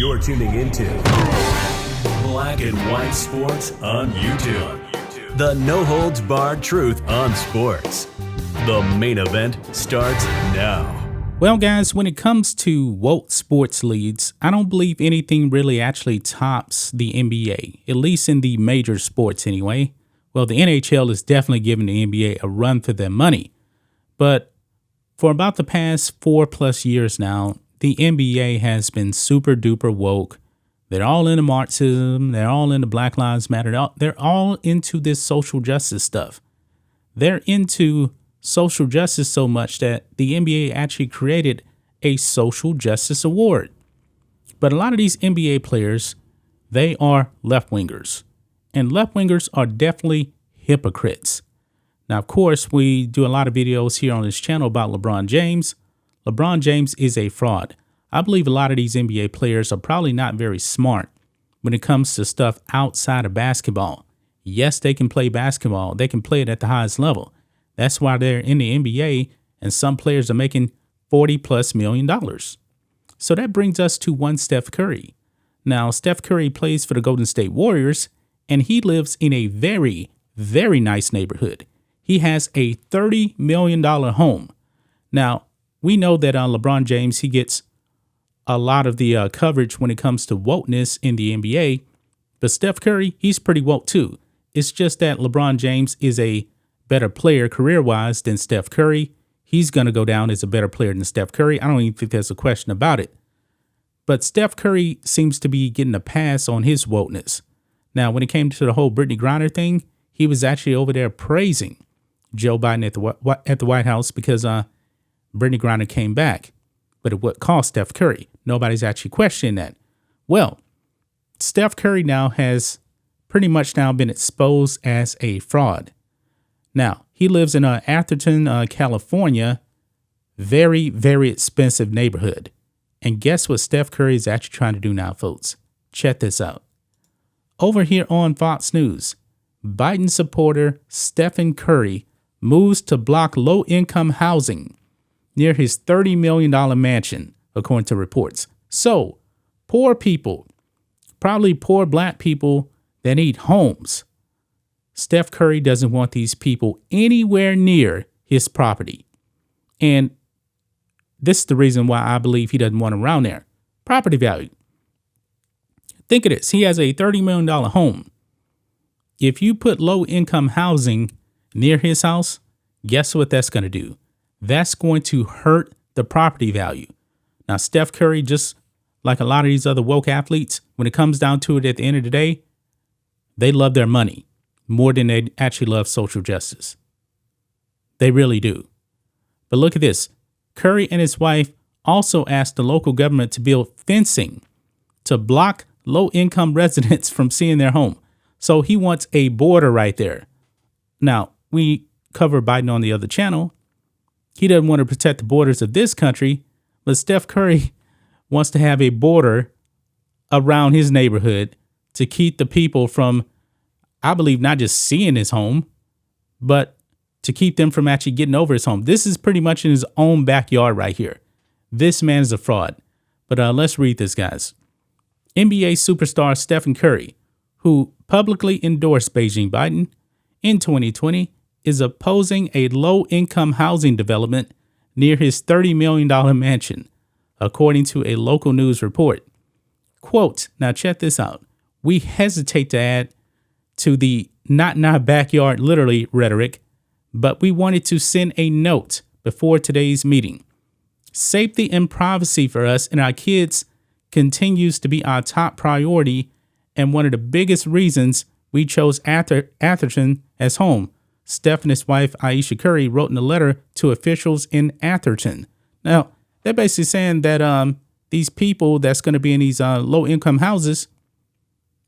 You're tuning into Black and White Sports on YouTube. The no-holds-barred truth on sports. The main event starts now. Well, guys, when it comes to woke sports leads, I don't believe anything really actually tops the NBA, at least in the major sports anyway. Well, the NHL is definitely giving the NBA a run for their money. But for about the past 4+ years now, the NBA has been super duper woke. They're all into Marxism. They're all into Black Lives Matter. They're all into this social justice stuff. They're into social justice so much that the NBA actually created a social justice award. But a lot of these NBA players, they are left-wingers. And left-wingers are definitely hypocrites. Now, of course, we do a lot of videos here on this channel about LeBron James. LeBron James is a fraud. I believe a lot of these NBA players are probably not very smart when it comes to stuff outside of basketball. Yes, they can play basketball. They can play it at the highest level. That's why they're in the NBA, and some players are making $40+ million. So that brings us to one Steph Curry. Now, Steph Curry plays for the Golden State Warriors, and he lives in a very, very nice neighborhood. He has a $30 million home. Now, we know that LeBron James, he gets a lot of the coverage when it comes to wokeness in the NBA, but Steph Curry, he's pretty woke too. It's just that LeBron James is a better player career-wise than Steph Curry. He's going to go down as a better player than Steph Curry. I don't even think there's a question about it. But Steph Curry seems to be getting a pass on his wokeness. Now, when it came to the whole Brittany Griner thing, he was actually over there praising Joe Biden at the White House because Brittany Griner came back. But it would cost Steph Curry. Nobody's actually questioning that. Well, Steph Curry now has pretty much now been exposed as a fraud. Now, he lives in Atherton, California, very, very expensive neighborhood. And guess what Steph Curry is actually trying to do now, folks? Check this out. Over here on Fox News, Biden supporter Stephen Curry moves to block low-income housing near his $30 million mansion, according to reports. So, poor people, probably poor black people that need homes. Steph Curry doesn't want these people anywhere near his property. And this is the reason why I believe he doesn't want them around there. Property value. Think of this. He has a $30 million home. If you put low-income housing near his house, guess what that's going to do? That's going to hurt the property value. Now, Steph Curry, just like a lot of these other woke athletes, when it comes down to it at the end of the day, they love their money more than they actually love social justice. They really do. But look at this. Curry and his wife also asked the local government to build fencing to block low-income residents from seeing their home. So he wants a border right there. Now, we cover Biden on the other channel. He doesn't want to protect the borders of this country, but Steph Curry wants to have a border around his neighborhood to keep the people from, I believe, not just seeing his home, but to keep them from actually getting over his home. This is pretty much in his own backyard right here. This man is a fraud. But let's read this, guys. NBA superstar Stephen Curry, who publicly endorsed Beijing Biden in 2020, is opposing a low-income housing development near his $30 million mansion, according to a local news report. Quote, now check this out. We hesitate to add to the not in our backyard literally rhetoric, but we wanted to send a note before today's meeting. Safety and privacy for us and our kids continues to be our top priority and one of the biggest reasons we chose Atherton as home. Steph and his wife, Aisha Curry, wrote in a letter to officials in Atherton. Now, they're basically saying that these people that's going to be in these low-income houses,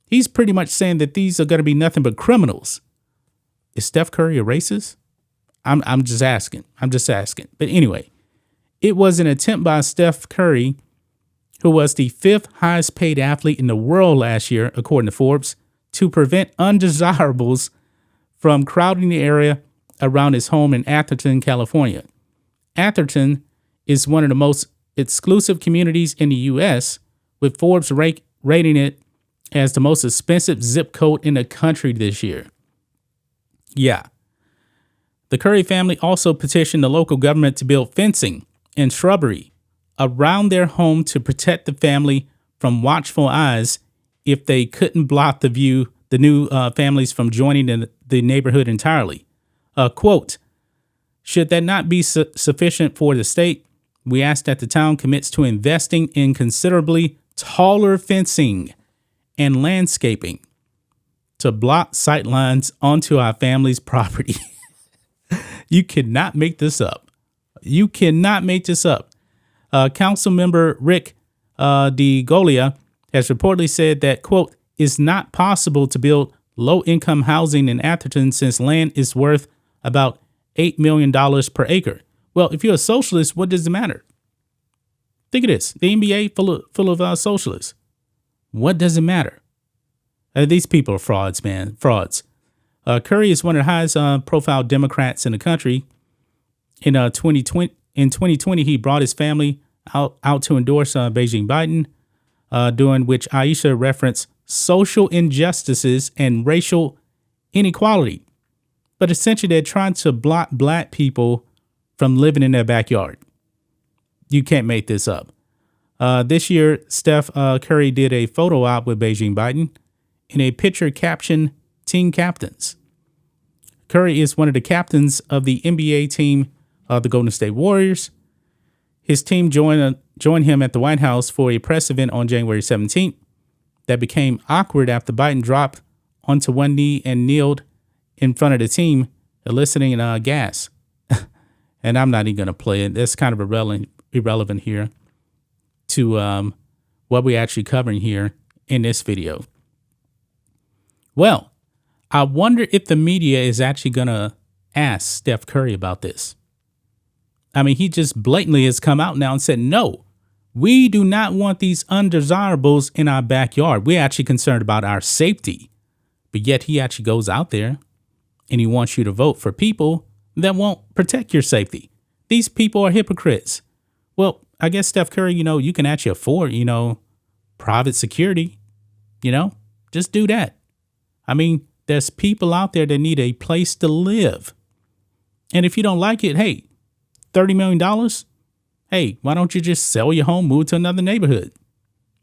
he's pretty much saying that these are going to be nothing but criminals. Is Steph Curry a racist? I'm just asking. But anyway, it was an attempt by Steph Curry, who was the 5th highest paid athlete in the world last year, according to Forbes, to prevent undesirables from crowding the area around his home in Atherton, California. Atherton is one of the most exclusive communities in the U.S., with Forbes rating it as the most expensive zip code in the country this year. Yeah. The Curry family also petitioned the local government to build fencing and shrubbery around their home to protect the family from watchful eyes if they couldn't block the new families from joining the neighborhood entirely. Quote, should that not be sufficient for the state, we ask that the town commits to investing in considerably taller fencing and landscaping to block sightlines onto our family's property. You cannot make this up. You cannot make this up. Council member Rick DeGolia has reportedly said that, quote, it's not possible to build low-income housing in Atherton since land is worth about $8 million per acre. Well, if you're a socialist, what does it matter? Think of this. The NBA full of socialists. What does it matter? These people are frauds, man. Frauds. Curry is one of the highest profile Democrats in the country. In 2020, he brought his family out to endorse Beijing Biden, during which Aisha referenced social injustices and racial inequality. But essentially, they're trying to block black people from living in their backyard. You can't make this up. This year, Steph Curry did a photo op with Beijing Biden in a picture captioned Team Captains. Curry is one of the captains of the NBA team, the Golden State Warriors. His team joined him at the White House for a press event on January 17th that became awkward after Biden dropped onto one knee and kneeled in front of the team, eliciting gas. And I'm not even going to play it. That's kind of irrelevant here to what we're actually covering here in this video. Well, I wonder if the media is actually going to ask Steph Curry about this. I mean, he just blatantly has come out now and said, no, we do not want these undesirables in our backyard. We're actually concerned about our safety. But yet he actually goes out there and he wants you to vote for people that won't protect your safety. These people are hypocrites. Well, I guess, Steph Curry, you can actually afford, private security, just do that. I mean, there's people out there that need a place to live. And if you don't like it, hey, $30 million, hey, why don't you just sell your home, move to another neighborhood?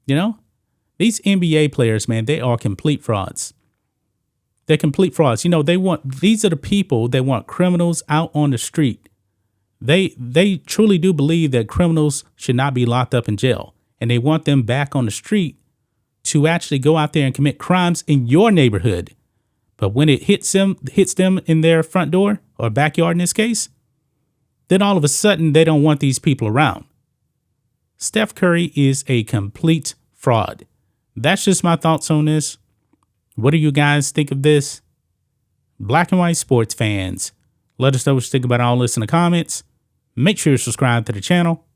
These NBA players, man, they are complete frauds. They're complete frauds. These are the people that want criminals out on the street. They truly do believe that criminals should not be locked up in jail. And they want them back on the street to actually go out there and commit crimes in your neighborhood. But when it hits them in their front door or backyard in this case, then all of a sudden they don't want these people around. Steph Curry is a complete fraud. That's just my thoughts on this. What do you guys think of this? Black and white sports fans, let us know what you think about all this in the comments. Make sure you subscribe to the channel,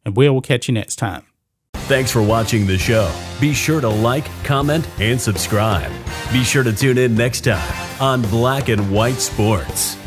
and we will catch you next time. Thanks for watching the show. Be sure to like, comment, and subscribe. Be sure to tune in next time on Black and White Sports.